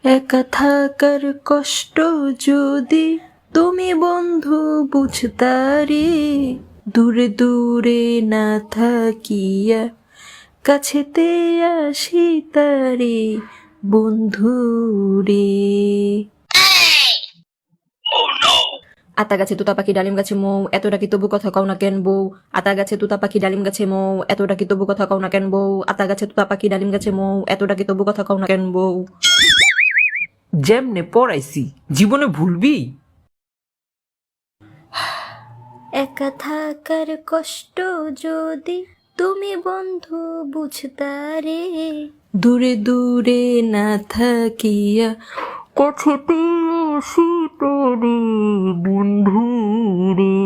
একা থাকার কষ্ট যদি তুমি বন্ধু বুঝতারে, দূরে দূরে না থাকিয়া কাছেতে আসিতারে বন্ধু রে। আতা গাছে তোতা পাখি ডালিম গাছে মৌ, এত ডাকি তবু কথা কও না কেন বউ। আতা গাছে তোতা পাখি ডালিম গাছে মৌ, এত ডাকি তবু কথা কও না কেন বউ। আতা গাছে তোতা পাখি ডালিম গাছে মৌ, এত ডাকি তবু কথা কও না কেন বউ। যেমনে পড়াইছি জীবনে ভুলবি? একা থাকার কষ্ট যদি তুমি বন্ধু বুঝতারে, দূরে দূরে না থাকিয়া কাছেতে আসিতারে বন্ধু রে।